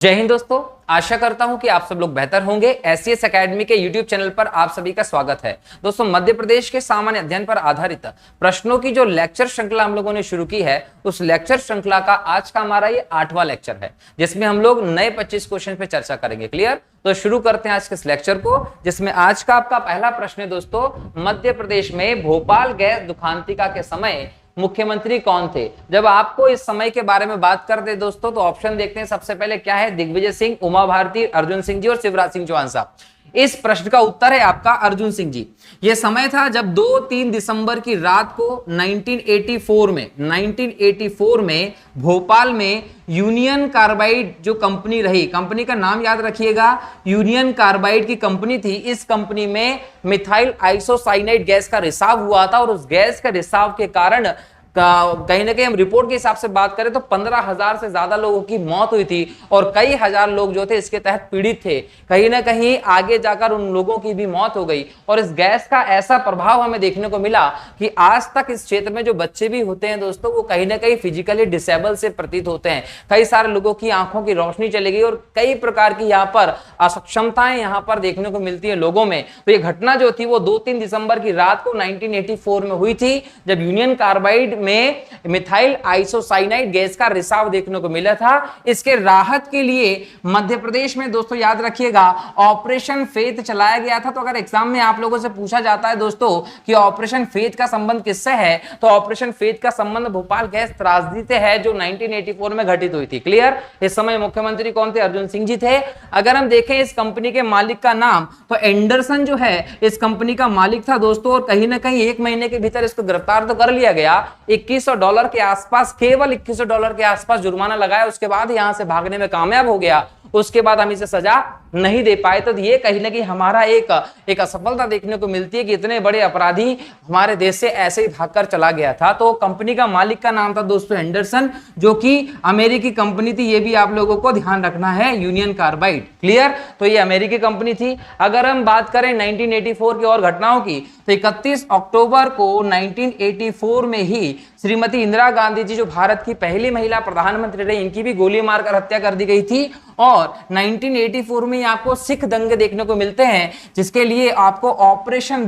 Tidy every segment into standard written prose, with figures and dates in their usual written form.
जय हिंद दोस्तों, आशा करता हूं कि आप सब लोग बेहतर होंगे। एससीएस एकेडमी के यूट्यूब चैनल पर आप सभी का स्वागत है। दोस्तों, मध्य प्रदेश के सामान्य अध्ययन पर आधारित प्रश्नों की जो लेक्चर श्रृंखला हम लोगों ने शुरू की है, उस लेक्चर श्रृंखला का आज का हमारा ये 8वां लेक्चर है, जिसमें हम लोग नए 25 क्वेश्चन पे चर्चा करेंगे। क्लियर? तो शुरू करते हैं आज के इस लेक्चर को, जिसमें आज का आपका पहला प्रश्न है दोस्तों, मध्य प्रदेश में भोपाल गैस दुखांतिका के समय मुख्यमंत्री कौन थे? जब आपको इस समय के बारे में बात करते हैं दोस्तों, तो ऑप्शन देखते हैं। सबसे पहले क्या है? दिग्विजय सिंह, उमा भारती, अर्जुन सिंह जी और शिवराज सिंह चौहान साहब। इस प्रश्न का उत्तर है आपका अर्जुन सिंह जी। यह समय था जब 2-3 दिसंबर की रात को 1984 में भोपाल में यूनियन कार्बाइड जो कंपनी रही, कंपनी का नाम याद रखिएगा, यूनियन कार्बाइड की कंपनी थी। इस कंपनी में मिथाइल आइसोसाइनाइड गैस का रिसाव हुआ था और उस गैस के रिसाव के कारण कहीं ना कहीं हम रिपोर्ट के हिसाब से बात करें तो 15,000 से ज्यादा लोगों की मौत हुई थी और कई हजार लोग जो थे इसके तहत पीड़ित थे। कहीं ना कहीं आगे जाकर उन लोगों की भी मौत हो गई और इस गैस का ऐसा प्रभाव हमें देखने को मिला कि आज तक इस क्षेत्र में जो बच्चे भी होते हैं दोस्तों, वो कहीं ना कहीं फिजिकली डिसेबल से प्रतीत होते हैं। कई सारे लोगों की आंखों की रोशनी चली गई और कई प्रकार की यहाँ पर असक्षमताएं यहाँ पर देखने को मिलती है लोगों में। तो ये घटना जो थी वो 2-3 दिसंबर की रात को 1984 में हुई थी, जब यूनियन कार्बाइड में मिथाइल आइसोसाइनाइड गैस का रिसाव देखने को मिला था। इसके राहत के लिए मध्य प्रदेश में दोस्तों याद रखिएगा ऑपरेशन फेथ चलाया गया था। तो अगर एग्जाम में आप लोगों से पूछा जाता है दोस्तों कि ऑपरेशन फेथ का संबंध किससे है, तो ऑपरेशन फेथ का संबंध भोपाल गैस त्रासदी से है जो 1984 में घटित हुई थी। क्लियर? इस समय मुख्यमंत्री कौन थे? अर्जुन सिंह जी थे। अगर हम देखें इस कंपनी के मालिक का नाम, तो एंडरसन जो है इस कंपनी का मालिक था दोस्तों, और कहीं ना कहीं 1 महीने के भीतर इसको गिरफ्तार तो कर लिया गया। $2100 के आसपास, केवल $2100 के आसपास जुर्माना लगाया, उसके बाद यहां से भागने में कामयाब हो गया। उसके बाद हम इसे सजा नहीं दे पाए। तो ये कहीं ना कहीं हमारा एक असफलता देखने को मिलती है कि इतने बड़े अपराधी हमारे देश से ऐसे ही भागकर चला गया था। तो कंपनी का मालिक का नाम था दोस्तों एंडरसन, जो कि अमेरिकी कंपनी थी। ये भी आप लोगों को ध्यान रखना है, यूनियन कार्बाइड। क्लियर? तो ये अमेरिकी कंपनी थी। अगर हम बात करें 1984 की और घटनाओं की, तो 31 अक्टूबर को 1984 में ही श्रीमती इंदिरा गांधी जी, जो भारत की पहली महिला प्रधानमंत्री रही, इनकी भी गोली मारकर हत्या कर दी गई थी। और 1984 में आपको सिख दंगे देखने को मिलते हैं, जिसके लिए आपको ऑपरेशन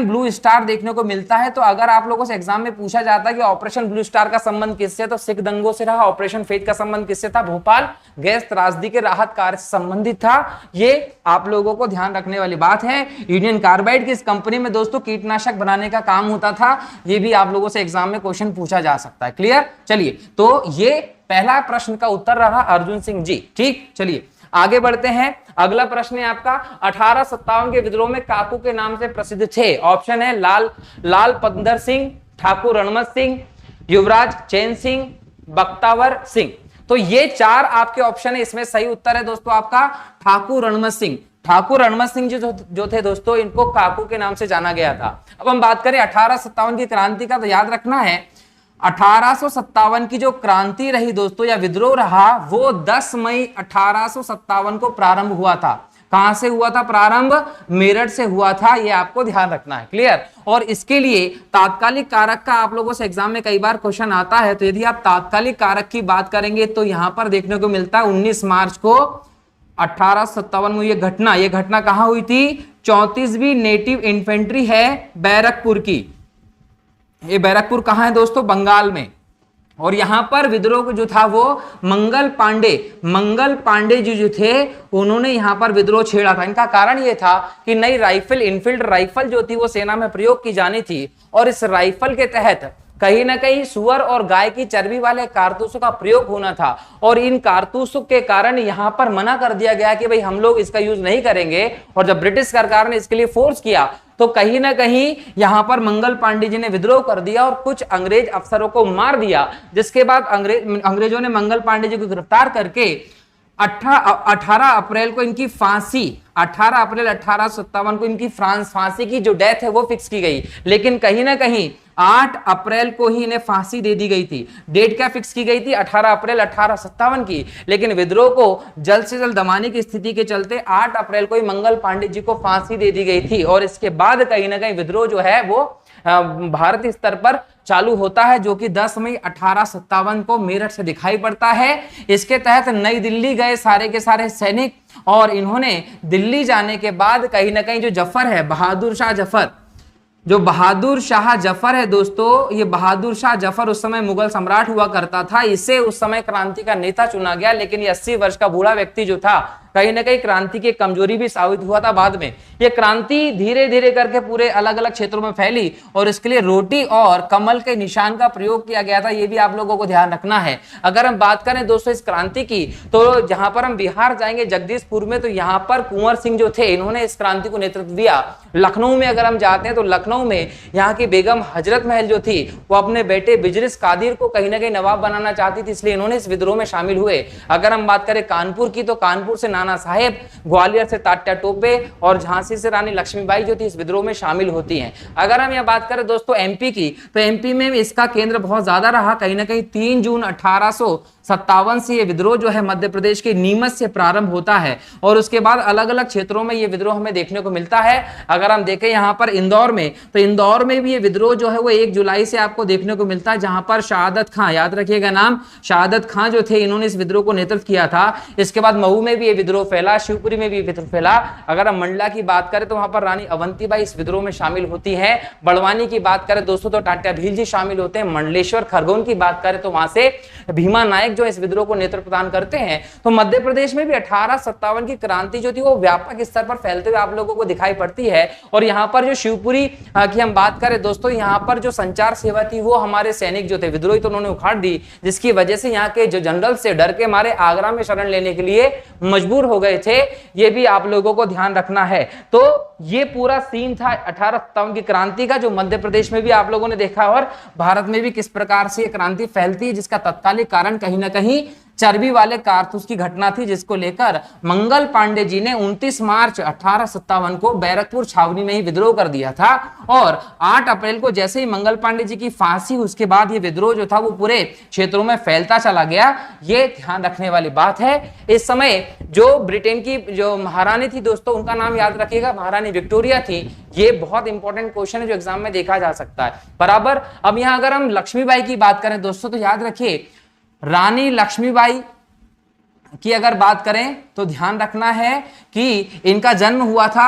ब्लू स्टार देखने को मिलता है। तो अगर आप लोगों से एग्जाम में पूछा जाता है कि ऑपरेशन ब्लू स्टार का संबंध किससे, तो सिख दंगों से रहा। ऑपरेशन फेथ का संबंध किससे था? भोपाल गैस त्रासदी के राहत कार्य से संबंधित था। ये आप लोगों को ध्यान रखने वाली बात है। यूनियन कार्बाइड की इस कंपनी में दोस्तों कीटनाशक बनाने का काम होता था। ये भी आप लोगों से एग्जाम में क्वेश्चन पूछा जा सकता है। क्लियर? चलिए, तो ये पहला प्रश्न का उत्तर रहा अर्जुन सिंह जी। ठीक, चलिए आगे बढ़ते हैं। अगला प्रश्न है आपका, 1857 के विद्रोह में काकू के नाम से प्रसिद्ध थे। ऑप्शन है लाल पद्मर सिंह, ठाकुर रणमत सिंह, युवराज चैन सिंह, बख्तावर सिंह। तो ये 4 आपके ऑप्शन है। इसमें सही उत्तर है दोस्तों आपका ठाकुर रणमत सिंह। ठाकुर रणमत सिंह जी जो थे दोस्तों, इनको काकू के नाम से जाना गया था। अब हम बात करें 1857 की क्रांति का, तो याद रखना है 1857 की जो क्रांति रही दोस्तों, या विद्रोह रहा, वो 10 मई 1857 को प्रारंभ हुआ था। कहां से हुआ था प्रारंभ? मेरठ से हुआ था। ये आपको ध्यान रखना है। क्लियर? और इसके लिए तात्कालिक कारक का आप लोगों से एग्जाम में कई बार क्वेश्चन आता है। तो यदि आप तात्कालिक कारक की बात करेंगे तो यहां पर देखने को मिलता है 19 मार्च को 1857 में ये घटना कहां हुई थी? 34वीं नेटिव इन्फेंट्री है बैरकपुर की। ये बैरकपुर कहां है दोस्तों? बंगाल में। और यहां पर विद्रोह जो था वो मंगल पांडे जी जो थे, उन्होंने यहां पर विद्रोह छेड़ा था। इनका कारण ये था कि नई राइफल, इनफील्ड राइफल जो थी वो सेना में प्रयोग की जानी थी, और इस राइफल के तहत कहीं ना कहीं सुअर और गाय की चर्बी वाले कारतूसों का प्रयोग होना था। और इन कारतूसों के कारण यहां पर मना कर दिया गया कि भाई हम लोग इसका यूज नहीं करेंगे। और जब ब्रिटिश सरकार ने इसके लिए फोर्स किया, तो कहीं ना कहीं यहां पर मंगल पांडे जी ने विद्रोह कर दिया और कुछ अंग्रेज अफसरों को मार दिया। जिसके बाद अंग्रेजों ने मंगल पांडे जी को गिरफ्तार करके 18 अप्रैल को इनकी फांसी, 18 अप्रैल 1857 को इनकी फांसी की जो डेथ है वो फिक्स की गई। लेकिन कहीं ना कहीं 8 अप्रैल को ही इन्हें फांसी दे दी गई थी। डेट क्या फिक्स की गई थी? 18 अप्रैल 1857 की, लेकिन विद्रोह को जल्द से जल्द दबाने की स्थिति के चलते 8 अप्रैल को ही मंगल पांडे जी को फांसी दे दी गई थी। और इसके बाद कहीं ना कहीं विद्रोह जो है वो भारतीय स्तर पर चालू होता है, जो कि 10 मई 1857 को मेरठ से दिखाई पड़ता है। इसके तहत नई दिल्ली गए सारे के सारे सैनिक, और इन्होंने दिल्ली जाने के बाद कहीं ना कहीं जो जफर है, बहादुर शाह जफर, जो बहादुर शाह जफर है दोस्तों, ये बहादुर शाह जफर उस समय मुगल सम्राट हुआ करता था। इसे उस समय क्रांति का नेता चुना गया, लेकिन ये 80 वर्ष का बूढ़ा व्यक्ति जो था, कहीं ना कहीं क्रांति की कमजोरी भी साबित हुआ था। बाद में ये क्रांति धीरे धीरे करके पूरे अलग अलग क्षेत्रों में फैली, और इसके लिए रोटी और कमल के निशान का प्रयोग किया गया था। ये भी आप लोगों को ध्यान रखना है। अगर हम बात करें दोस्तों इस क्रांति की, तो जहां पर हम बिहार जाएंगे जगदीशपुर में, तो यहाँ पर कुंवर सिंह जो थे, इन्होंने इस क्रांति को नेतृत्व दिया। लखनऊ में अगर हम जाते हैं तो लखनऊ में यहाँ की बेगम हजरत महल जो थी, वो अपने बेटे बिजरिस कादिर को कहीं ना कहीं नवाब बनाना चाहती थी, इसलिए इन्होंने इस विद्रोह में शामिल हुए। अगर हम बात करें कानपुर की, तो कानपुर से नाना साहेब, ग्वालियर से तात्या टोपे और झांसी से रानी लक्ष्मीबाई जो थी इस विद्रोह में शामिल होती हैं। अगर हम यह बात करें दोस्तों एमपी की, तो एमपी में इसका केंद्र बहुत ज्यादा रहा। कहीं ना कहीं 3 जून 1857 से ये विद्रोह जो है मध्य प्रदेश के नीमच से प्रारंभ होता है, और उसके बाद अलग अलग क्षेत्रों में ये विद्रोह हमें देखने को मिलता है। अगर हम देखें यहाँ पर इंदौर में, तो इंदौर में भी ये विद्रोह जो है वो 1 जुलाई से आपको देखने को मिलता है, जहां पर शहादत खां, याद रखिएगा नाम, शहादत खां जो थे, इन्होंने इस विद्रोह को नेतृत्व किया था। इसके बाद मऊ में भी ये विद्रोह फैला, शिवपुरी में भी विद्रोह फैला। अगर हम मंडला की बात करें तो वहां पर रानी अवंतीबाई इस विद्रोह में शामिल होती है। बड़वानी की बात करें दोस्तों तो टाटा भील जी शामिल होते हैं। मंडलेश्वर खरगोन की बात करें तो वहां से भीमा नायक जो इस विद्रोह को नेतृत्व प्रदान करते हैं। तो मध्य प्रदेश में भी 1857 की क्रांति जो थी वो व्यापक स्तर पर फैलते हुए आप लोगों को दिखाई पड़ती है। और यहाँ पर जो शिवपुरी की हम बात करें दोस्तों, यहाँ पर जो संचार सेवा थी वो हमारे सैनिक जो थे विद्रोही, तो उन्होंने उखाड़ दी, जिसकी वजह से यहाँ के जो जनरल से डर के मारे आगरा में शरण लेने के लिए मजबूर हो गए थे। ये भी आप लोगों को ध्यान रखना है। तो ये पूरा सीन था 1857 की क्रांति का, जो मध्य प्रदेश में भी आप लोगों ने देखा और भारत में भी किस प्रकार से क्रांति फैलती है, जिसका तत्कालिक कारण कहीं ना कहीं चर्बी वाले कारतूस की घटना थी, जिसको लेकर मंगल पांडे जी ने 29 मार्च 1857 को बैरकपुर छावनी में ही विद्रोह कर दिया था। और 8 अप्रैल को जैसे ही मंगल पांडे जी की फांसी, उसके बाद ये विद्रोह जो था वो पूरे क्षेत्रों में फैलता चला गया। ये ध्यान रखने वाली बात है। इस समय जो ब्रिटेन की जो महारानी थी दोस्तों, उनका नाम याद रखिएगा, महारानी विक्टोरिया थी। ये बहुत इंपॉर्टेंट क्वेश्चन है जो एग्जाम में देखा जा सकता है बराबर। अब यहां अगर हम लक्ष्मीबाई की बात करें दोस्तों, तो याद रखिए रानी लक्ष्मीबाई की अगर बात करें तो ध्यान रखना है कि इनका जन्म हुआ था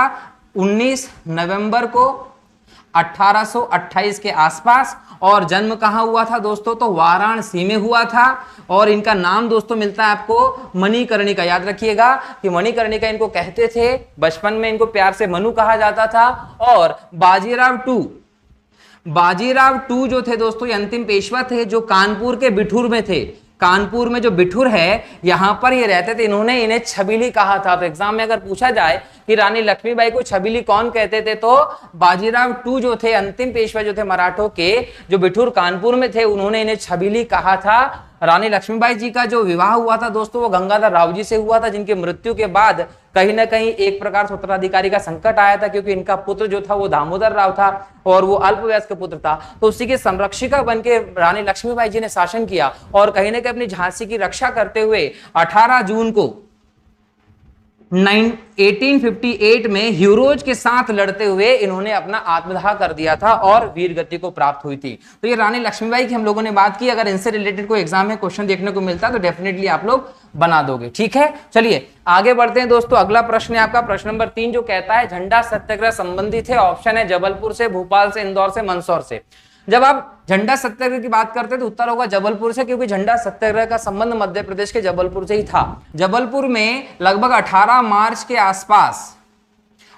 19 नवंबर को 1828 के आसपास। और जन्म कहां हुआ था दोस्तों, तो वाराणसी में हुआ था। और इनका नाम दोस्तों मिलता है आपको मणिकर्णिका। याद रखिएगा कि मणिकर्णिका इनको कहते थे, बचपन में इनको प्यार से मनु कहा जाता था। और बाजीराव टू जो थे दोस्तों, ये अंतिम पेशवा थे जो कानपुर के बिठूर में थे। कानपुर में जो बिठूर है यहां पर ये रहते थे। इन्हें छबीली कहा था। तो एग्जाम में अगर पूछा जाए कि रानी लक्ष्मीबाई को छबीली कौन कहते थे, तो बाजीराव टू जो थे, अंतिम पेशवा जो थे मराठों के, जो बिठूर कानपुर में थे, उन्होंने इन्हें छबीली कहा था। रानी लक्ष्मीबाई जी का जो विवाह हुआ था दोस्तों, वो गंगाधर राव जी से हुआ था, जिनकी मृत्यु के बाद कहीं ना कहीं एक प्रकार से उत्तराधिकारी का संकट आया था, क्योंकि इनका पुत्र जो था वो दामोदर राव था और वो अल्पवयस्क पुत्र था। तो उसी की संरक्षिका बनके रानी लक्ष्मीबाई जी ने शासन किया, और कहीं ना कहीं अपनी झांसी की रक्षा करते हुए 18 जून को 1858 में ह्यूरोज के साथ लड़ते हुए इन्होंने अपना आत्मदाह कर दिया था और वीर गति को प्राप्त हुई थी। तो ये रानी लक्ष्मीबाई की हम लोगों ने बात की। अगर इनसे रिलेटेड कोई एग्जाम में क्वेश्चन देखने को मिलता है तो डेफिनेटली आप लोग बना दोगे। ठीक है, चलिए आगे बढ़ते हैं दोस्तों। अगला प्रश्न है आपका प्रश्न नंबर 3, जो कहता है झंडा सत्याग्रह संबंधित है। ऑप्शन है जबलपुर से, भोपाल से, इंदौर से, मंदसौर से। जब आप झंडा सत्याग्रह की बात करते हैं तो उत्तर होगा जबलपुर से, क्योंकि झंडा सत्याग्रह का संबंध मध्य प्रदेश के जबलपुर से ही था। जबलपुर में लगभग 18 मार्च के आसपास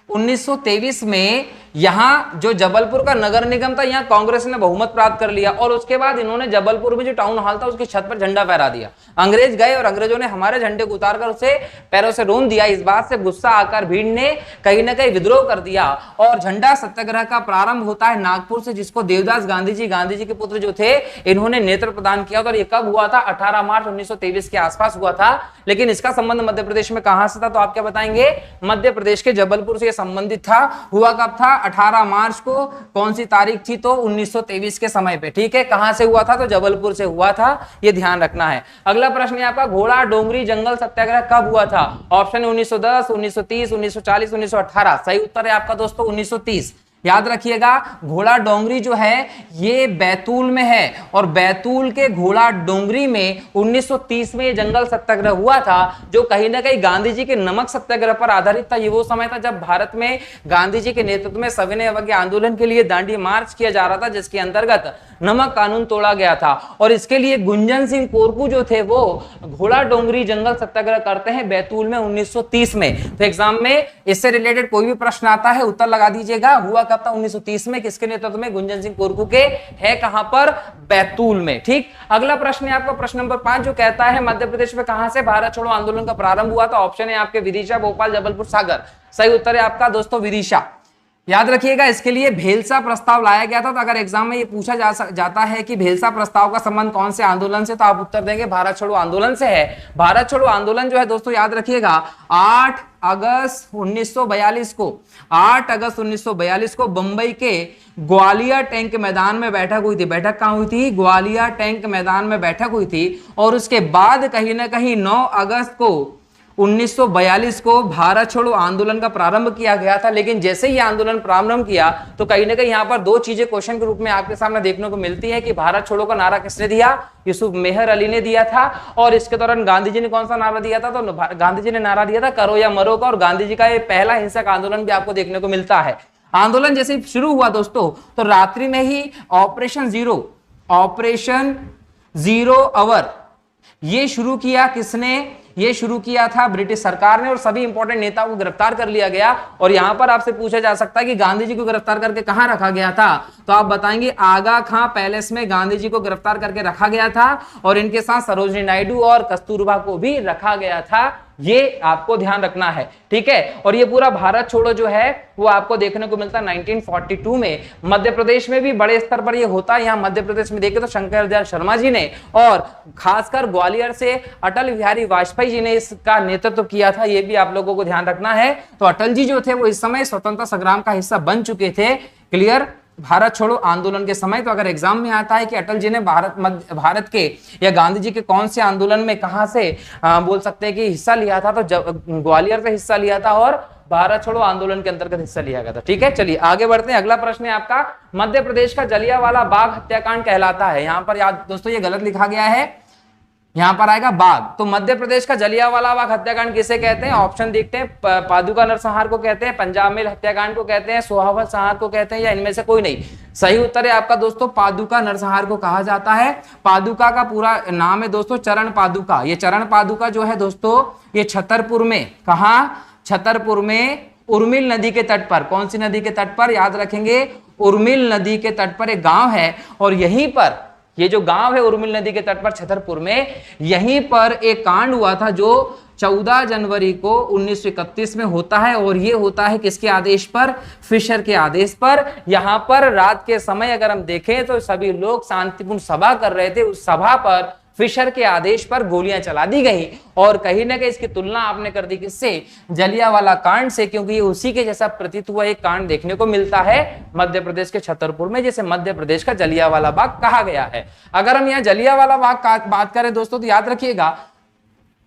1923 में यहां जो जबलपुर का नगर निगम था, यहां कांग्रेस ने बहुमत प्राप्त कर लिया। और उसके बाद इन्होंने जबलपुर में जो टाउन हॉल था उसकी छत पर झंडा फहरा दिया। अंग्रेज गए और अंग्रेजों ने हमारे झंडे को उतारकर उसे पैरों से रोन दिया। इस बात से गुस्सा आकर भीड़ ने कहीं ना कहीं विद्रोह कर दिया और झंडा सत्याग्रह का प्रारंभ होता है नागपुर से, जिसको देवदास गांधी जी के पुत्र जो थे इन्होंने नेतृत्व प्रदान किया। और ये कब हुआ था? 18 मार्च 1923 के आसपास हुआ था। लेकिन इसका संबंध मध्य प्रदेश में कहां से था, तो आप क्या बताएंगे? मध्य प्रदेश के जबलपुर से संबंधित था। हुआ कब था? 18 मार्च को। कौन सी तारीख थी? तो 1923 के समय पे। ठीक है, कहां से हुआ था? तो जबलपुर से हुआ था, ये ध्यान रखना है। अगला प्रश्न है आपका, घोड़ा डोंगरी जंगल सत्याग्रह कब हुआ था? ऑप्शन है 1910, 1930, 1940, 1918। सही उत्तर है आपका दोस्तों 1930। याद रखिएगा, घोड़ा डोंगरी जो है ये बैतूल में है, और बैतूल के घोड़ा डोंगरी में 1930 में ये जंगल सत्याग्रह हुआ था, जो कहीं ना कहीं गांधी जी के नमक सत्याग्रह पर आधारित था। ये वो समय था जब भारत में गांधी जी के नेतृत्व में सविनय अवज्ञा आंदोलन के लिए दांडी मार्च किया जा रहा था, जिसके अंतर्गत नमक कानून तोड़ा गया था। और इसके लिए गुंजन सिंह कोरकू जो थे वो घोड़ा डोंगरी जंगल सत्याग्रह करते हैं बैतूल में 1930 में। तो एग्जाम में इससे रिलेटेड कोई भी प्रश्न आता है, उत्तर लगा दीजिएगा। हुआ कब था? 1930 में। किसके नेतृत्व में? गुंजन सिंह कोरकू के। है कहां पर? बैतूल में। ठीक, अगला प्रश्न है आपका प्रश्न नंबर 5, जो कहता है मध्य प्रदेश में कहां से भारत छोड़ो आंदोलन का प्रारंभ हुआ था? ऑप्शन है आपके विदिशा, भोपाल, जबलपुर, सागर। सही उत्तर है आपका दोस्तों विदिशा। याद रखिएगा, इसके लिए भेलसा प्रस्ताव लाया गया था। तो अगर एग्जाम में ये पूछा जाता है कि भेलसा प्रस्ताव का संबंध कौन से आंदोलन से, तो आप उत्तर देंगे भारत छोड़ो आंदोलन से है। भारत छोड़ो आंदोलन जो है दोस्तों, याद रखिएगा 8 अगस्त 1942 को 8 अगस्त 1942 को बंबई के ग्वालियर टैंक मैदान में बैठक हुई थी। बैठक कहां हुई थी? ग्वालियर टैंक मैदान में बैठक हुई थी। और उसके बाद कहीं ना कहीं 9 अगस्त को 1942 को भारत छोड़ो आंदोलन का प्रारंभ किया गया था। लेकिन जैसे ही आंदोलन प्रारंभ किया तो कहीं ना कहीं यहां पर दो चीजें क्वेश्चन के रूप में आपके सामने देखने को मिलती है कि भारत छोड़ो का नारा किसने दिया? यूसुफ मेहर अली ने दिया था। और इसके दौरान गांधी जी ने कौन सा नारा दिया था? तो गांधी जी ने नारा दिया था करो या मरो का। और गांधी जी का ये पहला हिंसक आंदोलन भी आपको देखने को मिलता है। आंदोलन जैसे शुरू हुआ दोस्तों, तो रात्रि में ही ऑपरेशन जीरो आवर ये शुरू किया। किसने ये शुरू किया था? ब्रिटिश सरकार ने। और सभी इंपॉर्टेंट नेताओं को गिरफ्तार कर लिया गया। और यहां पर आपसे पूछा जा सकता है कि गांधी जी को गिरफ्तार करके कहां रखा गया था? तो आप बताएंगे आगा खां पैलेस में गांधी जी को गिरफ्तार करके रखा गया था। और इनके साथ सरोजिनी नायडू और कस्तूरबा को भी रखा गया था। ये आपको ध्यान रखना है, ठीक है। और ये पूरा भारत छोड़ो जो है वो आपको देखने को मिलता है 1942 में। मध्य प्रदेश में भी बड़े स्तर पर ये होता है। यहाँ मध्य प्रदेश में देखें तो शंकर दयाल शर्मा जी ने और खासकर ग्वालियर से अटल बिहारी वाजपेयी जी ने इसका नेतृत्व किया था। ये भी आप लोगों को ध्यान रखना है। तो अटल जी जो थे वो इस समय स्वतंत्रता संग्राम का हिस्सा बन चुके थे। क्लियर? भारत छोड़ो आंदोलन के समय। तो अगर एग्जाम में आता है कि अटल जी ने भारत के या गांधी जी के कौन से आंदोलन में कहां से बोल सकते हैं कि हिस्सा लिया था, तो ग्वालियर से हिस्सा लिया था और भारत छोड़ो आंदोलन के अंतर्गत हिस्सा लिया गया था। ठीक है, चलिए आगे बढ़ते हैं। अगला प्रश्न है आपका, मध्य प्रदेश का जलियांवाला बाग हत्याकांड कहलाता है। यहां पर याद दोस्तों ये गलत लिखा गया है, यहां पर आएगा बाग। तो मध्य प्रदेश का जलियांवाला बाग हत्याकांड किसे कहते हैं? ऑप्शन देखते हैं। पादुका नरसंहार को कहते हैं, पंजाब मेल हत्याकांड को कहते हैं, सोहावत संहार को कहते हैं, या इनमें से कोई नहीं। सही उत्तर है आपका दोस्तों पादुका नरसंहार को कहा जाता है। पादुका का पूरा नाम है दोस्तों चरण पादुका। ये चरण पादुका जो है दोस्तों ये छतरपुर में, कहा? छतरपुर में उर्मिल नदी के तट पर। कौन सी नदी के तट पर? याद रखेंगे उर्मिल नदी के तट पर एक गांव है। और यहीं पर ये जो गांव है उर्मिल नदी के तट पर छतरपुर में, यहीं पर एक कांड हुआ था जो 14 जनवरी को 1931 में होता है। और ये होता है किसके आदेश पर? फिशर के आदेश पर। यहां पर रात के समय अगर हम देखें तो सभी लोग शांतिपूर्ण सभा कर रहे थे। उस सभा पर फिशर के आदेश पर गोलियां चला दी गई। और कहीं ना कहीं इसकी तुलना आपने कर दी किससे? जलियांवाला कांड से, क्योंकि ये उसी के जैसा प्रतीत हुआ एक कांड देखने को मिलता है मध्य प्रदेश के छतरपुर में, जैसे मध्य प्रदेश का जलियांवाला बाग कहा गया है। अगर हम यहाँ जलियांवाला बाग का बात करें दोस्तों तो याद रखिएगा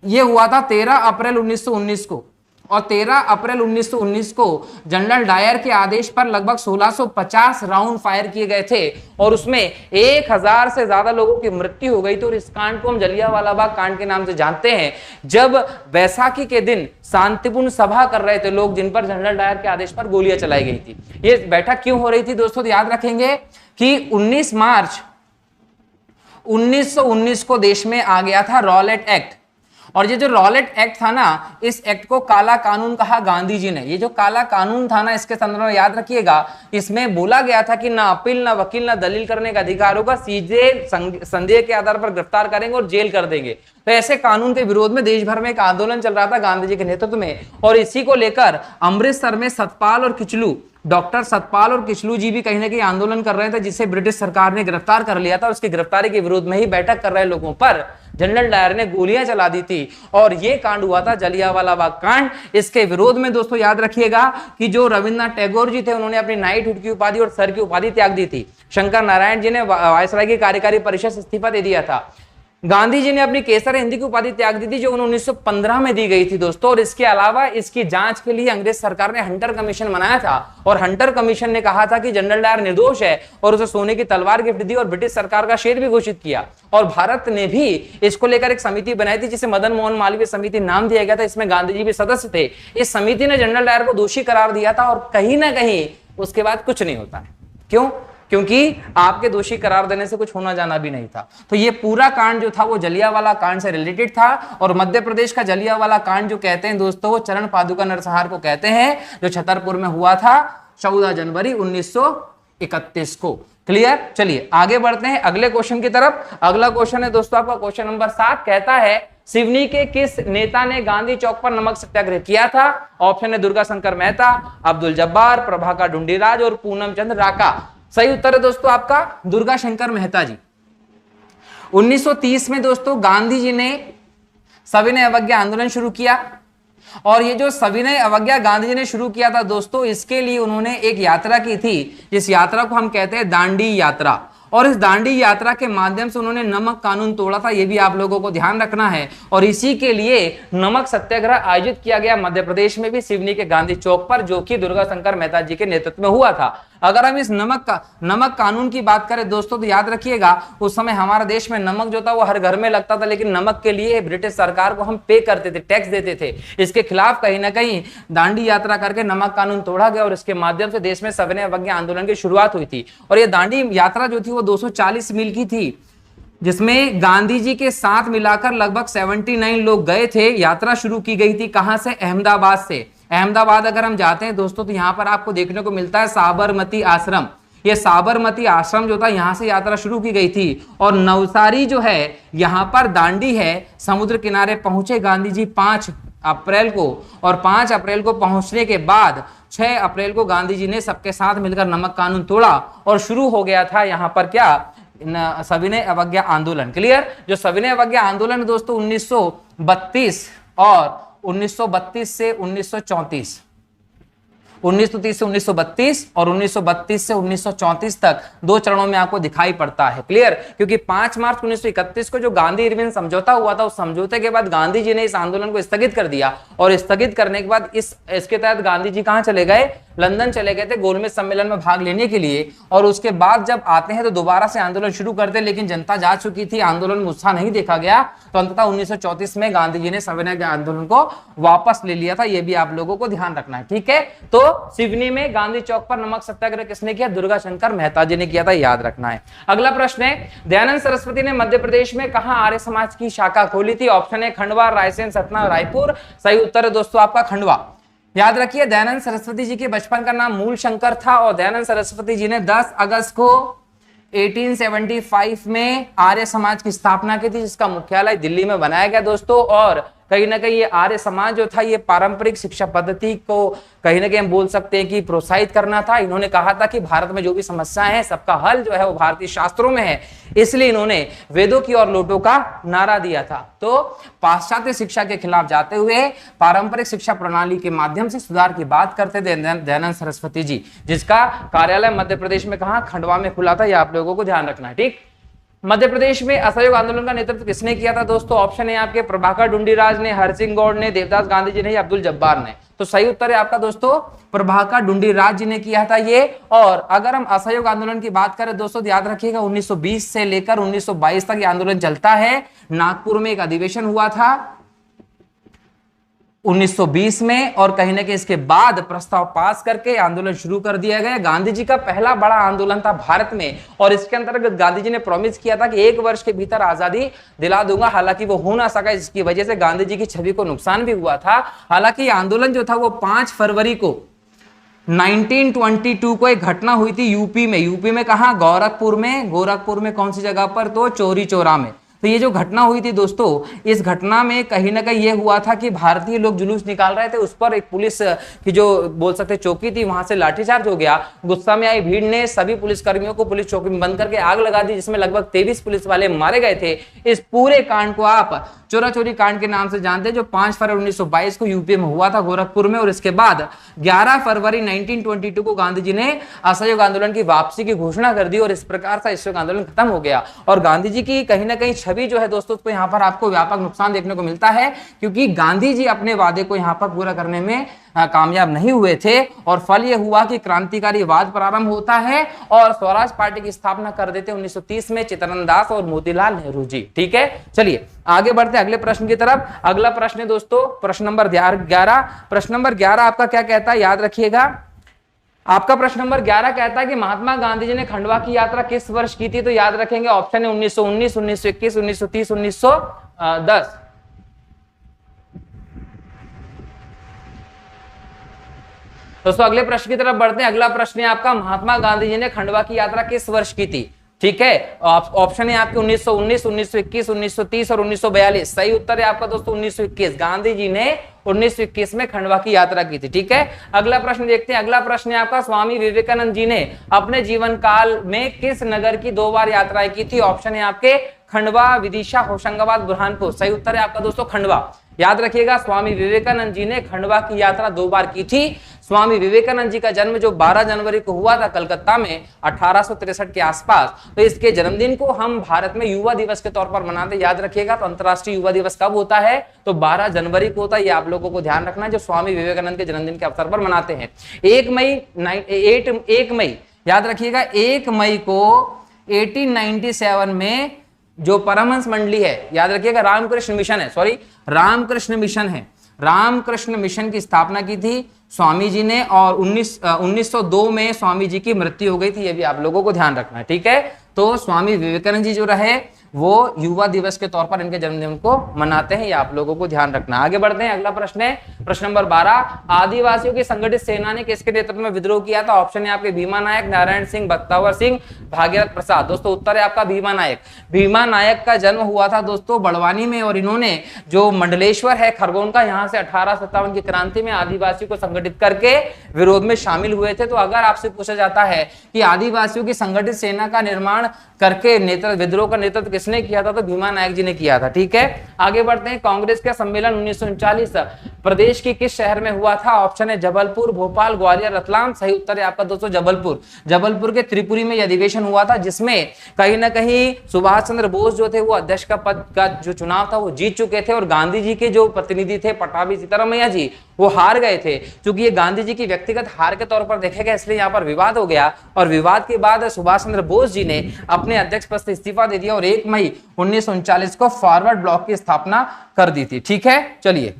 ये हुआ था 13 अप्रैल 1919 को। और 13 अप्रैल 1919 को जनरल डायर के आदेश पर लगभग 1650 राउंड फायर किए गए थे। और उसमें 1000 से ज्यादा लोगों की मृत्यु हो गई थी। और इस कांड को हम जलियांवाला बाग कांड के नाम से जानते हैं। जब बैसाखी के दिन शांतिपूर्ण सभा कर रहे थे लोग, जिन पर जनरल डायर के आदेश पर गोलियां चलाई गई थी। ये बैठक क्यों हो रही थी दोस्तों? तो याद रखेंगे कि 19 मार्च 1919 को देश में आ गया था रॉलेट एक्ट। और ये जो रॉलेट एक्ट था ना, इस एक्ट को काला कानून कहा गांधी जी ने। ये जो काला कानून था ना, इसके संदर्भ में याद रखिएगा, इसमें बोला गया था कि ना अपील, ना वकील, ना दलील करने का अधिकार होगा। सीधे संदेह के आधार पर गिरफ्तार करेंगे और जेल कर देंगे। तो ऐसे कानून के विरोध में देश भर में एक आंदोलन चल रहा था गांधी जी के नेतृत्व में। और इसी को लेकर अमृतसर में सतपाल और किचलू डॉक्टर सतपाल और किचलू जी भी कहीं ना कहीं आंदोलन कर रहे थे, जिसे ब्रिटिश सरकार ने गिरफ्तार कर लिया था। उसकी गिरफ्तारी के विरोध में ही बैठक कर रहे लोगों पर जनरल डायर ने गोलियां चला दी थी और यह कांड हुआ था जलियांवाला बाग कांड। इसके विरोध में दोस्तों याद रखिएगा कि जो रविन्द्रनाथ टैगोर जी थे, उन्होंने अपनी नाइटहुड की उपाधि और सर की उपाधि त्याग दी थी। शंकर नारायण जी ने वायसराय की कार्यकारी परिषद से इस्तीफा दे दिया था। गांधी जी ने अपनी केसर हिंदी की उपाधि त्याग दी थी, जो 1915 में दी गई थी दोस्तों। और इसके अलावा इसकी जांच के लिए अंग्रेज सरकार ने हंटर कमीशन बनाया था और हंटर कमीशन ने कहा था कि जनरल डायर निर्दोष है और उसे सोने की तलवार गिफ्ट दी और ब्रिटिश सरकार का शेर भी घोषित किया। और भारत ने भी इसको लेकर एक समिति बनाई थी, जिसे मदन मोहन मालवीय समिति नाम दिया गया था। इसमें गांधी जी भी सदस्य थे। इस समिति ने जनरल डायर को दोषी करार दिया था और कहीं ना कहीं उसके बाद कुछ नहीं होता है। क्यों? क्योंकि आपके दोषी करार देने से कुछ होना जाना भी नहीं था। तो ये पूरा कांड जो था वो जलियांवाला कांड से रिलेटेड था। और मध्य प्रदेश का जलियांवाला कांड जो कहते हैं दोस्तों, वो चरण पादुका नरसंहार को कहते हैं, जो छतरपुर में हुआ था 14 जनवरी 1931 को। क्लियर? चलिए आगे बढ़ते हैं अगले क्वेश्चन की तरफ। अगला क्वेश्चन है दोस्तों आपका क्वेश्चन नंबर 7, कहता है सिवनी के किस नेता ने गांधी चौक पर नमक सत्याग्रह किया था? ऑप्शन है दुर्गा शंकर मेहता, अब्दुल जब्बार, प्रभाकर ढुंडीराज और पूनम चंद्र राका। सही उत्तर है दोस्तों आपका दुर्गा शंकर मेहता जी। 1930 में दोस्तों गांधी जी ने सविनय अवज्ञा आंदोलन शुरू किया। और ये जो सविनय अवज्ञा गांधी जी ने शुरू किया था दोस्तों, इसके लिए उन्होंने एक यात्रा की थी, जिस यात्रा को हम कहते हैं दांडी यात्रा। और इस दांडी यात्रा के माध्यम से उन्होंने नमक कानून तोड़ा था, यह भी आप लोगों को ध्यान रखना है। और इसी के लिए नमक सत्याग्रह आयोजित किया गया मध्य प्रदेश में भी, सिवनी के गांधी चौक पर, जो कि दुर्गा शंकर मेहता जी के नेतृत्व में हुआ था। अगर हम इस नमक कानून की बात करें दोस्तों, तो याद रखिएगा उस समय हमारे देश में नमक जो था वो हर घर में लगता था, लेकिन नमक के लिए ब्रिटिश सरकार को हम पे करते थे, टैक्स देते थे। इसके खिलाफ कहीं ना कहीं दांडी यात्रा करके नमक कानून तोड़ा गया और इसके माध्यम से देश में सविनय अवज्ञा आंदोलन की शुरुआत हुई थी। और ये दांडी यात्रा जो थी वो 240 मील की थी, जिसमें गांधी जी के साथ मिलाकर लगभग 79 लोग गए थे। यात्रा शुरू की गई थी कहां से? अहमदाबाद से। अहमदाबाद अगर हम जाते हैं दोस्तों, तो यहां पर आपको देखने को मिलता है साबरमती आश्रम। ये साबरमती आश्रम जो था, यहां से यात्रा शुरू की गई थी। और नवसारी जो है, यहां पर दांडी है, समुद्र किनारे पहुंचे गांधी जी 5 अप्रैल को। और 5 अप्रैल को पहुंचने के बाद 6 अप्रैल को गांधी जी ने सबके साथ मिलकर नमक कानून तोड़ा और शुरू हो गया था यहां पर क्या? सविनय अवज्ञा आंदोलन। क्लियर? जो सविनय अवज्ञा आंदोलन दोस्तों 1932 और 1932 से 1934, 1930 से 1932 और 1932 से 1934 तक 2 चरणों में आपको दिखाई पड़ता है। क्लियर? क्योंकि 5 मार्च 1931 को जो गांधी इरविन समझौता हुआ था, उस समझौते के बाद गांधी जी ने इस आंदोलन को स्थगित कर दिया। और स्थगित करने के बाद इसके तहत गांधी जी कहां चले गए? लंदन चले गए थे गोलमेज सम्मेलन में भाग लेने के लिए। और उसके बाद जब आते हैं तो दोबारा से आंदोलन शुरू करते, लेकिन जनता जा चुकी थी, आंदोलन में उत्साह नहीं देखा गया। तो अंततः 1934 में गांधी जी ने सविनय आंदोलन को वापस ले लिया था। यह भी आप लोगों को ध्यान रखना है। ठीक है? तो सिवनी में गांधी चौक पर नमक सत्याग्रह किसने किया? दुर्गा शंकर मेहता जी ने किया था, याद रखना है। अगला प्रश्न है, दयानंद सरस्वती ने मध्य प्रदेश में कहां आर्य समाज की शाखा खोली थी? ऑप्शन है खंडवा, रायसेन, सतना, रायपुर। सही उत्तर है दोस्तों आपका खंडवा। याद रखिए दयानंद सरस्वती जी के बचपन का नाम मूल शंकर था और दयानंद सरस्वती जी ने 10 अगस्त को 1875 में आर्य समाज की स्थापना की थी, जिसका मुख्यालय दिल्ली में बनाया गया दोस्तों। और कहीं ना कहीं ये आर्य समाज जो था, ये पारंपरिक शिक्षा पद्धति को कहीं ना कहीं हम बोल सकते हैं कि प्रोत्साहित करना था। इन्होंने कहा था कि भारत में जो भी समस्याएं हैं, सबका हल जो है वो भारतीय शास्त्रों में है, इसलिए इन्होंने वेदों की और लोटों का नारा दिया था। तो पाश्चात्य शिक्षा के खिलाफ जाते हुए पारंपरिक शिक्षा प्रणाली के माध्यम से सुधार की बात करते थे दयानंद सरस्वती जी, जिसका कार्यालय मध्य प्रदेश में कहा? खंडवा में खुला था। यह आप लोगों को ध्यान रखना है। ठीक? मध्य प्रदेश में असहयोग आंदोलन का नेतृत्व किसने किया था दोस्तों? ऑप्शन है आपके प्रभाकर ढुंडीराज ने, हरसिंह गौड़ ने, देवदास गांधी जी ने या अब्दुल जब्बार ने। तो सही उत्तर है आपका दोस्तों प्रभाकर ढुंडीराज जी ने किया था ये। और अगर हम असहयोग आंदोलन की बात करें दोस्तों, याद रखिएगा 1920 से लेकर 1922 तक ये आंदोलन चलता है। नागपुर में एक अधिवेशन हुआ था 1920 में और कहीं ना कहीं इसके बाद प्रस्ताव पास करके आंदोलन शुरू कर दिया गया। गांधी जी का पहला बड़ा आंदोलन था भारत में और इसके अंतर्गत गांधी जी ने प्रॉमिस किया था कि 1 वर्ष के भीतर आजादी दिला दूंगा। हालांकि वो हो ना सका, इसकी वजह से गांधी जी की छवि को नुकसान भी हुआ था। हालांकि आंदोलन जो था वो 5 फरवरी को 1922 को एक घटना हुई थी यूपी में। यूपी में कहा? गोरखपुर में। गोरखपुर में कौन सी जगह पर? तो चौरी चौरा में। तो ये जो घटना हुई थी दोस्तों, इस घटना में कहीं ना कहीं ये हुआ था कि भारतीय लोग जुलूस निकाल रहे थे, उस पर एक पुलिस की जो बोल सकते चौकी थी वहां से लाठीचार्ज हो गया। गुस्सा में आई भीड़ ने सभी पुलिसकर्मियों को पुलिस चौकी में बंद करके आग लगा दी, जिसमें लगभग 23 पुलिस वाले मारे गए थे। इस पूरे कांड को आप चोरा चोरी कांड के नाम से जानते हैं, जो 5 फरवरी 1922 को यूपी में हुआ था गोरखपुर में। और इसके बाद 11 फरवरी 1922 को गांधी जी ने असहयोग आंदोलन की वापसी की घोषणा कर दी और इस प्रकार से असहयोग आंदोलन खत्म हो गया। और गांधी जी की कहीं ना कहीं छवि जो है दोस्तों, उसको यहाँ पर आपको व्यापक नुकसान देखने को मिलता है, क्योंकि गांधी जी अपने वादे को यहाँ पर पूरा करने में कामयाब नहीं हुए थे। और फल यह हुआ कि क्रांतिकारी वाद प्रारंभ होता है और स्वराज पार्टी की स्थापना कर देते 1930 में चित्तरंजन दास और मोतीलाल नेहरू जी। ठीक है, चलिए आगे बढ़ते हैं अगले प्रश्न की तरफ। अगला प्रश्न है दोस्तों प्रश्न नंबर 11। प्रश्न नंबर 11 आपका क्या कहता है, याद रखिएगा। आपका प्रश्न नंबर 11 कहता है कि महात्मा गांधी जी ने खंडवा की यात्रा किस वर्ष की थी? तो याद रखेंगे ऑप्शन है 1919, 1921, 1930, 1910। दोस्तों अगले प्रश्न की तरफ बढ़ते हैं। अगला प्रश्न है आपका, महात्मा गांधी जी ने खंडवा की यात्रा किस वर्ष की थी? ठीक है, ऑप्शन है आपके 1919, 1921, 1930 और 1942। सही उत्तर है आपका दोस्तों 1921। गांधी जी ने 1921 में खंडवा की यात्रा की थी। ठीक है, अगला प्रश्न देखते हैं। अगला प्रश्न है आपका, स्वामी विवेकानंद जी ने अपने जीवन काल में किस नगर की 2 बार यात्राएं की थी? ऑप्शन है आपके खंडवा, विदिशा, होशंगाबाद, बुरहानपुर। सही उत्तर है आपका दोस्तों खंडवा। याद रखिएगा, स्वामी विवेकानंद जी ने खंडवा की यात्रा 2 बार की थी। स्वामी विवेकानंद जी का जन्म जो 12 जनवरी को हुआ था कलकत्ता में 1863 के आसपास, तो इसके जन्मदिन को हम भारत में युवा दिवस के तौर पर मनाते। याद रखिएगा, तो अंतर्राष्ट्रीय युवा दिवस कब होता है? तो 12 जनवरी को होता है। ये आप लोगों को ध्यान रखना है, जो स्वामी विवेकानंद के जन्मदिन के अवसर पर मनाते हैं। 1 मई याद रखिएगा, 1 मई को 1897 में जो परमहंस मंडली है, याद रखिएगा रामकृष्ण मिशन है, रामकृष्ण मिशन है, रामकृष्ण मिशन की स्थापना की थी स्वामी जी ने। और 1902 में स्वामी जी की मृत्यु हो गई थी, ये भी आप लोगों को ध्यान रखना है। ठीक है, तो स्वामी विवेकानंद जी जो रहे वो युवा दिवस के तौर पर इनके जन्मदिन को मनाते हैं, ये आप लोगों को ध्यान रखना। आगे बढ़ते हैं, अगला प्रश्न है प्रश्न नंबर 12। आदिवासियों की संगठित सेना ने किसके नेतृत्व में विद्रोह किया था? ऑप्शन है आपके भीमा नायक, नारायण सिंह, बख्तावर सिंह, भागीरथ प्रसाद। दोस्तों उत्तर है आपका भीमा नायक। भीमा नायक का जन्म हुआ था दोस्तों बड़वानी में, और इन्होंने जो मंडलेश्वर है खरगोन का, यहाँ से 1857 की क्रांति में आदिवासियों को संगठित करके विरोध में शामिल हुए थे। तो अगर आपसे पूछा जाता है कि आदिवासियों की संगठित सेना का निर्माण करके विद्रोह का नेतृत्व किसने किया था? तो भीमा नायक जी ने किया था। ठीक है, आगे बढ़ते हैं। कांग्रेस का सम्मेलन 1939 प्रदेश की किस शहर में हुआ था? ऑप्शन है जबलपुर, भोपाल, ग्वालियर, रतलाम। सही उत्तर है आपका दोस्तों जबलपुर। जबलपुर के त्रिपुरी में यह अधिवेशन हुआ था, जिसमें कहीं ना कहीं सुभाष चंद्र बोस जो थे वो अध्यक्ष का पद का जो चुनाव था वो जीत चुके थे, और गांधी जी के जो प्रतिनिधि थे पटाभी सीतारामैया जी वो हार गए थे। क्योंकि ये गांधी जी की व्यक्तिगत हार के तौर पर देखे गए, इसलिए यहाँ पर विवाद हो गया, और विवाद के बाद सुभाष चंद्र बोस जी ने अपने अध्यक्ष पद से इस्तीफा दे दिया और 1 मई 1939 को फॉरवर्ड ब्लॉक की स्थापना कर दी थी। ठीक है, चलिए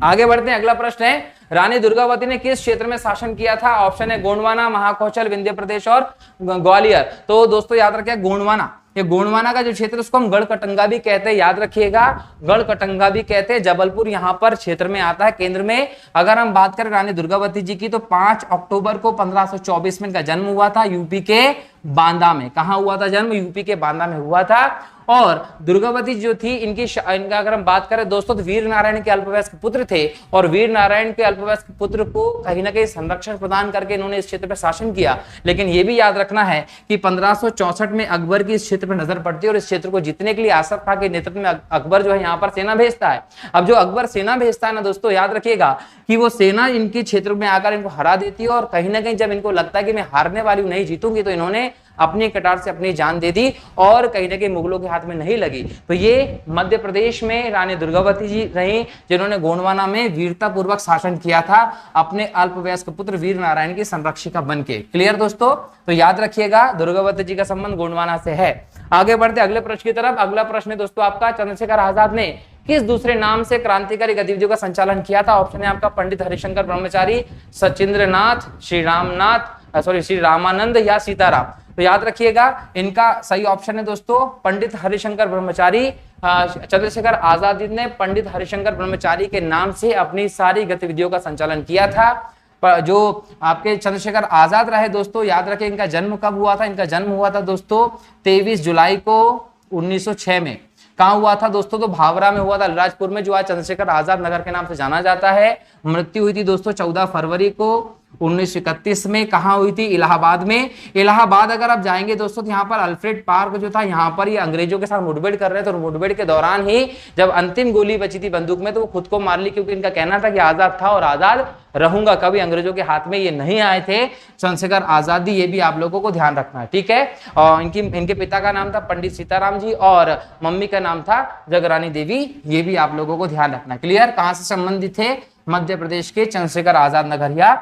आगे बढ़ते हैं। अगला प्रश्न है, रानी दुर्गावती ने किस क्षेत्र में शासन किया था? ऑप्शन है गोंडवाना, महाकौशल, विंध्य प्रदेश और ग्वालियर। तो दोस्तों याद रखिए गोंडवाना, ये गोंडवाना का जो क्षेत्र उसको हम गढ़कटंगा भी कहते हैं। याद रखिएगा, गढ़कटंगा भी कहते हैं। जबलपुर यहाँ पर क्षेत्र में आता है, केंद्र में। अगर हम बात करें रानी दुर्गावती जी की, तो 5 अक्टूबर को 1524 में इनका जन्म हुआ था यूपी के बांदा में। कहाँ हुआ था जन्म? यूपी के बांदा में हुआ था। और दुर्गावती जो थी इनका अगर हम बात करें दोस्तों, तो वीर नारायण के अल्पवयस्क पुत्र थे, और वीर नारायण के अल्पवयस्क पुत्र को कहीं ना कहीं संरक्षण प्रदान करके इन्होंने इस क्षेत्र पर शासन किया। लेकिन यह भी याद रखना है कि 1564 में अकबर की इस क्षेत्र पर नजर पड़ती है, और इस क्षेत्र को जीतने के लिए आसफ खां के नेतृत्व में अकबर जो है यहाँ पर सेना भेजता है। अब जो अकबर सेना भेजता है ना दोस्तों, याद रखिएगा कि वो सेना इनके क्षेत्र में आकर इनको हरा देती है, और कहीं ना कहीं जब इनको लगता है कि मैं हारने वाली हूं, नहीं जीतूंगी, तो इन्होंने अपनी कटार से अपनी जान दे दी, और कहीं ना कहीं मुगलों के हाथ में नहीं लगी। तो ये मध्य प्रदेश में रानी दुर्गावती जी रही, जिन्होंने गोंडवाना में वीरता पूर्वक शासन किया था, अपने अल्पवयस्क पुत्र वीर नारायण की संरक्षिका बनके। क्लियर दोस्तों? तो याद रखिएगा दुर्गावती जी का संबंध गोंडवाना से है। आगे बढ़ते अगले प्रश्न की तरफ। अगला प्रश्न है दोस्तों आपका, चंद्रशेखर आजाद ने किस दूसरे नाम से क्रांतिकारी गतिविधियों का संचालन किया था? ऑप्शन है आपका पंडित हरिशंकर ब्रह्मचारी, सचिंद्रनाथ, श्री रामानंद या सीताराम। तो याद रखिएगा इनका सही ऑप्शन है दोस्तों पंडित हरिशंकर ब्रह्मचारी। चंद्रशेखर आजाद ने पंडित हरिशंकर ब्रह्मचारी के नाम से अपनी सारी गतिविधियों का संचालन किया था। जो आपके चंद्रशेखर आजाद रहे दोस्तों, याद रखें इनका जन्म कब हुआ था? इनका जन्म हुआ था दोस्तों 23 जुलाई को 1906 में। कहाँ हुआ था दोस्तों? तो भावरा में हुआ था, अलीराजपुर में, जो आज चंद्रशेखर आजाद नगर के नाम से जाना जाता है। मृत्यु हुई थी दोस्तों 14 फरवरी को 1931 में। कहाँ हुई थी? इलाहाबाद में। इलाहाबाद अगर आप जाएंगे दोस्तों तो यहाँ पर अल्फ्रेड पार्क जो था, यहाँ पर ये अंग्रेजों के साथ मुठभेड़ कर रहे थे, और मुठभेड़ के दौरान ही जब अंतिम गोली बची थी बंदूक में तो वो खुद को मार ली, क्योंकि इनका कहना था कि आजाद था और आजाद रहूंगा, कभी अंग्रेजों के हाथ में ये नहीं आए थे चंद्रशेखर आजादी। ये भी आप लोगों को ध्यान रखना है, ठीक है। और इनके पिता का नाम था पंडित सीताराम जी और मम्मी का नाम था जगरानी देवी। ये भी आप लोगों को ध्यान रखना। क्लियर? कहां से संबंधित थे? मध्य प्रदेश के चंद्रशेखर आजाद नगर या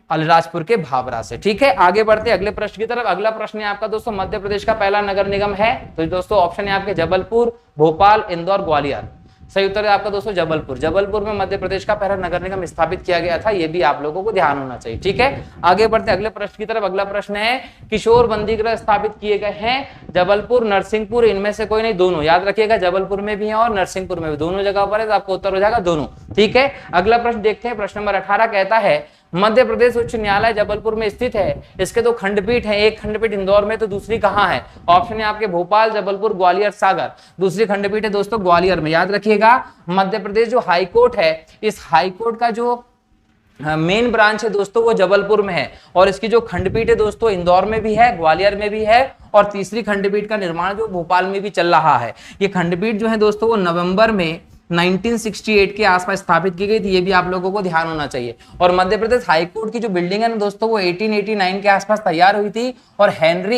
अलीराजपुर के भावरा से। ठीक है, आगे बढ़ते अगले प्रश्न की तरफ। अगला प्रश्न है आपका दोस्तों, मध्य प्रदेश का पहला नगर निगम है। तो दोस्तों ऑप्शन है आपके जबलपुर, भोपाल, इंदौर, ग्वालियर। सही उत्तर है आपका दोस्तों जबलपुर। जबलपुर में मध्य प्रदेश का पहला नगर निगम स्थापित किया गया था। ये भी आप लोगों को ध्यान होना चाहिए, ठीक है। आगे बढ़ते अगले प्रश्न की तरफ। अगला प्रश्न है, किशोर बंदी गृह स्थापित किए गए हैं जबलपुर, नरसिंहपुर, इनमें से कोई नहीं, दोनों। याद रखिएगा, जबलपुर में भी है और नरसिंहपुर में भी, दोनों जगह पर है, तो आपको उत्तर हो जाएगा दोनों, ठीक है। अगला प्रश्न देखते हैं, प्रश्न नंबर 18 कहता है, मध्य प्रदेश उच्च न्यायालय जबलपुर में स्थित है। इसके दो खंडपीठ हैं, एक खंडपीठ इंदौर में तो दूसरी कहाँ है? ऑप्शन है आपके भोपाल, जबलपुर, ग्वालियर, सागर। दूसरी खंडपीठ है दोस्तों ग्वालियर में। याद रखिएगा, मध्य प्रदेश जो हाईकोर्ट है, इस हाईकोर्ट का जो मेन ब्रांच है दोस्तों वो जबलपुर में है, और इसकी जो खंडपीठ है दोस्तों इंदौर में भी है, ग्वालियर में भी है, और तीसरी खंडपीठ का निर्माण जो भोपाल में भी चल रहा है। ये खंडपीठ जो है दोस्तों वो नवंबर में 1968 के आसपास स्थापित की गई थी। ये भी आप लोगों को ध्यान होना चाहिए। और मध्य प्रदेश हाईकोर्ट की जो बिल्डिंग है ना दोस्तों वो 1889 के आसपास तैयार हुई थी, और हेनरी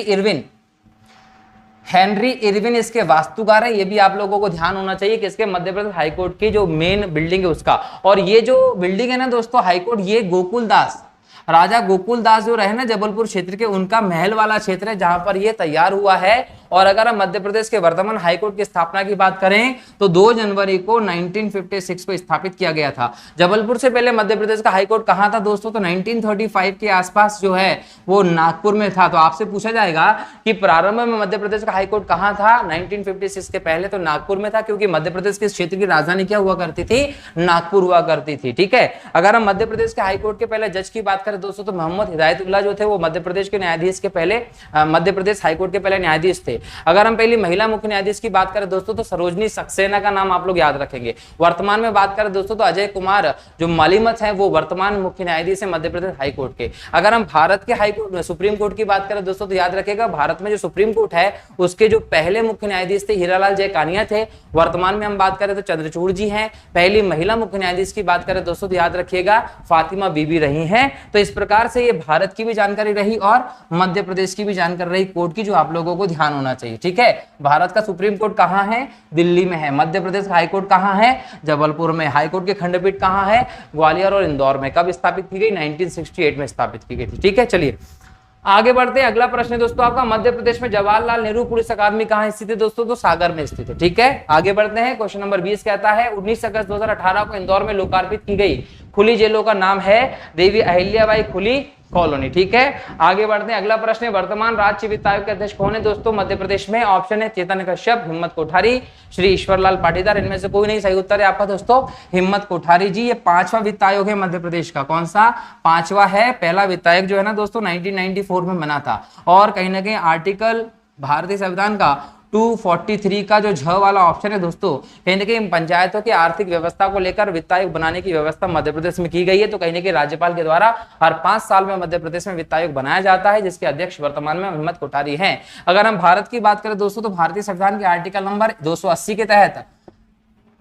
इरविन इसके वास्तुकार है। ये भी आप लोगों को ध्यान होना चाहिए कि इसके मध्य प्रदेश हाईकोर्ट की जो मेन बिल्डिंग है उसका। और ये जो बिल्डिंग है ना दोस्तों हाईकोर्ट, ये गोकुलदास, राजा गोकुलदास जो रहे ना जबलपुर क्षेत्र के, उनका महल वाला क्षेत्र है जहां पर ये तैयार हुआ है। और अगर हम मध्य प्रदेश के वर्तमान हाईकोर्ट की स्थापना की बात करें तो 2 जनवरी को 1956 को स्थापित किया गया था। जबलपुर से पहले मध्य प्रदेश का हाईकोर्ट कहां था दोस्तों? तो 1935 के आसपास जो है वो नागपुर में था। तो आपसे पूछा जाएगा कि प्रारंभ में मध्य प्रदेश का हाईकोर्ट कहां था? 1956 के पहले तो नागपुर में था, क्योंकि मध्य प्रदेश के क्षेत्र की राजधानी क्या हुआ करती थी? नागपुर हुआ करती थी, ठीक है। अगर हम मध्य प्रदेश के हाईकोर्ट के पहले जज की बात करें दोस्तों तो मोहम्मद हिदायतुल्लाह जो थे वो मध्य प्रदेश के न्यायाधीश के पहले मध्य प्रदेश हाईकोर्ट के पहले न्यायाधीश थे। अगर हम पहली महिला मुख्य न्यायाधीश की बात करें दोस्तों तो सरोजनी सक्सेना का नाम आप लोग याद रखेंगे। वर्तमान में बात करें दोस्तों तो अजय कुमार जो मालिमत है वो वर्तमान मुख्य न्यायाधीश है मध्य प्रदेश हाईकोर्ट के। अगर हम भारत के हाईकोर्ट सुप्रीम कोर्ट की बात करें दोस्तों तो याद रखेगा भारत में जो सुप्रीम कोर्ट है उसके जो पहले मुख्य न्यायाधीश थे हीरालाल जय कानिया थे। वर्तमान में हम बात करें तो चंद्रचूड़ जी हैं। पहली महिला मुख्य न्यायाधीश की बात करें दोस्तों तो याद रखिएगा फातिमा बीबी रही हैं। तो इस प्रकार से ये भारत की भी जानकारी रही और मध्य प्रदेश की भी जानकारी रही कोर्ट की, जो आप लोगों को ध्यान होना चाहिए, ठीक है। भारत का सुप्रीम कोर्ट कहां है? दिल्ली में है। मध्य प्रदेश का हाईकोर्ट कहां है? जबलपुर में। हाईकोर्ट के खंडपीठ कहां है? ग्वालियर और इंदौर में। कब स्थापित की गई? 1968 में स्थापित की गई थी, ठीक है। चलिए आगे बढ़ते हैं। अगला प्रश्न है दोस्तों आपका, मध्य प्रदेश में जवाहरलाल नेहरू पुलिस अकादमी कहां स्थित है दोस्तों? तो सागर में स्थित है, ठीक है। आगे बढ़ते हैं, क्वेश्चन नंबर 20 कहता है 19 अगस्त 2018 को इंदौर में लोकार्पित की गई खुली जेलों का नाम है देवी अहिल्याबाई खुली कॉलोनी, ठीक है। आगे बढ़ते हैं, अगला प्रश्न है वर्तमान राज्य वित्त आयोग के अध्यक्ष कौन है दोस्तों मध्य प्रदेश में? ऑप्शन है चेतन कश्यप, हिम्मत कोठारी, श्री ईश्वरलाल पाटीदार। इनमें से कोई नहीं। सही उत्तर है आपका दोस्तों हिम्मत कोठारी जी। ये 5वां वित्त आयोग है मध्य प्रदेश का। कौन सा? 5वां है। पहला वित्त आयोग जो है ना दोस्तों 1994 में बना था। और कहीं ना कहीं आर्टिकल भारतीय संविधान का 243 का जो झ वाला ऑप्शन है दोस्तों, कहीं ना कहीं पंचायतों की आर्थिक व्यवस्था को लेकर वित्त आयोग बनाने की व्यवस्था मध्य प्रदेश में की गई है। तो कहीं ना कहीं राज्यपाल के द्वारा हर 5 साल में मध्य प्रदेश में वित्त आयोग बनाया जाता है, जिसके अध्यक्ष वर्तमान में हिम्मत कोठारी हैं। अगर हम भारत की बात करें दोस्तों तो भारतीय संविधान के आर्टिकल नंबर 280 के तहत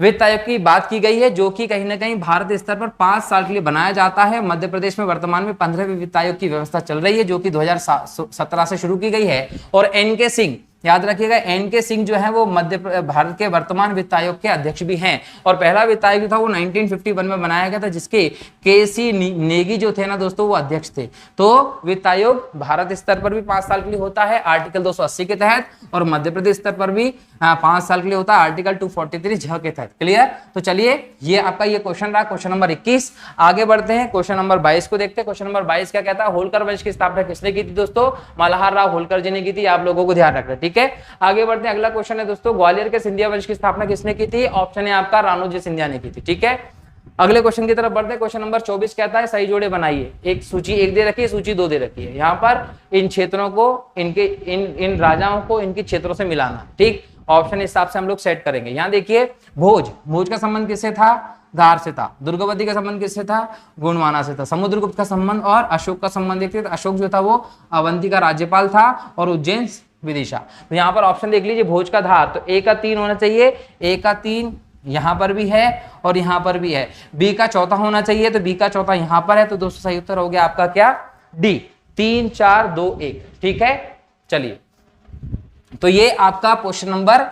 वित्त आयोग की बात की गई है, जो कि कहीं ना कहीं भारत स्तर पर 5 साल के लिए बनाया जाता है। मध्य प्रदेश में वर्तमान में 15वें वित्त आयोग की व्यवस्था चल रही है, जो कि 2017 से शुरू की गई है। और एन.के. सिंह, याद रखिएगा एन.के. सिंह जो है वो भारत के वर्तमान वित्त आयोग के अध्यक्ष भी हैं। और पहला वित्त आयोग था वो 1951 में बनाया गया था, जिसके के.सी. नेगी जो थे ना दोस्तों वो अध्यक्ष थे। तो वित्त आयोग भारत स्तर पर भी 5 साल के लिए होता है आर्टिकल 280 के तहत, और मध्य प्रदेश स्तर पर भी 5 साल के लिए होता है आर्टिकल 243 झ के तहत। क्लियर? तो चलिए ये आपका ये क्वेश्चन रहा, क्वेश्चन नंबर 21। आगे बढ़ते हैं, क्वेश्चन नंबर 22 को देखते हैं। क्वेश्चन नंबर 22 क्या कहता है? होलकर वंश की स्थापना किसने की थी दोस्तों? मल्हार राव होलकर जी ने की थी। आप लोगों को ध्यान रखना, ठीक है। आगे बढ़ते हैं, अगला क्वेश्चन है दोस्तों ग्वालियर के सिंधिया वंश की स्थापना किसने की थी? ऑप्शन है आपका राणोजी सिंधिया ने की थी, ठीक है। अगले क्वेश्चन की तरफ बढ़ते हैं। क्वेश्चन नंबर 24 कहता है सही जोड़े बनाइए। एक सूची 1 दे रखी है, सूची 2 दे रखी है। यहाँ पर इन क्षेत्रों को इन राजाओं को इनके क्षेत्रों से मिलाना, ठीक। ऑप्शन हिसाब से हम लोग सेट करेंगे। यहाँ देखिए भोज, भोज का संबंध किससे था? धार से था। दुर्गावती का संबंध किससे था? गोंडवाना से था। समुद्रगुप्त का संबंध और अशोक का संबंध देखते, तो अशोक जो था वो अवंती का राज्यपाल था और उज्जैन विदिशा। तो यहाँ पर ऑप्शन देख लीजिए भोज का धार, तो ए का 3 होना चाहिए, ए का 3 यहां पर भी है और यहां पर भी है। बी का चौथा होना चाहिए, तो बी का चौथा यहां पर है, तो दोस्तों सही उत्तर हो गया आपका क्या? डी। 3 4 2 1। ठीक है, चलिए तो ये आपका क्वेश्चन नंबर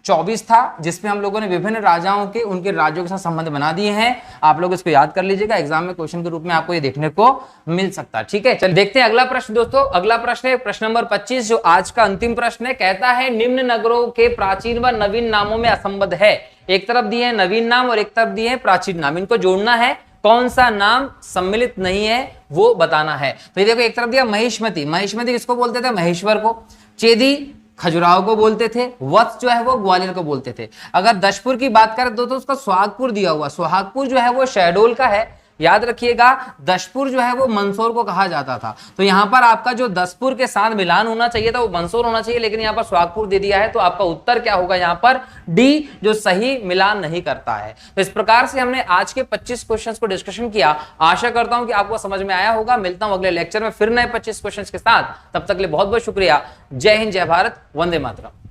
24 था, जिसमें हम लोगों ने विभिन्न राजाओं के उनके राज्यों के साथ संबंध बना दिए हैं। आप लोग इसको याद कर लीजिएगा, एग्जाम में क्वेश्चन के रूप में आपको ये देखने को मिल सकता है। ठीक है, चलिए देखते हैं अगला प्रश्न दोस्तों। अगला प्रश्न है प्रश्न नंबर 25, जो आज का अंतिम प्रश्न है। कहता है निम्न नगरों के प्राचीन व नवीन नामों में असंबद्ध है। एक तरफ दिए हैं नवीन नाम और एक तरफ दिए हैं प्राचीन नाम, इनको जोड़ना है। कौन सा नाम सम्मिलित नहीं है वो बताना है। तो ये देखो, एक तरफ दिया महिष्मती, महिष्मती किसको बोलते थे? महेश्वर को। चेदी खजुराहो को बोलते थे। वत्स जो है वो ग्वालियर को बोलते थे। अगर दशपुर की बात करें तो उसका सुहागपुर दिया हुआ, सुहागपुर जो है वो शहडोल का है। याद रखिएगा, दशपुर जो है वो मंदसौर को कहा जाता था। तो यहां पर आपका जो दशपुर के साथ मिलान होना चाहिए था वो मंदसौर होना चाहिए, लेकिन यहां पर सुहागपुर दे दिया है। तो आपका उत्तर क्या होगा? यहां पर डी, जो सही मिलान नहीं करता है। तो इस प्रकार से हमने आज के 25 क्वेश्चंस को डिस्कशन किया। आशा करता हूं कि आपको समझ में आया होगा। मिलता हूं अगले लेक्चर में फिर नए 25 क्वेश्चंस के साथ। तब तक के लिए बहुत बहुत शुक्रिया। जय हिंद, जय भारत, वंदे मातरम।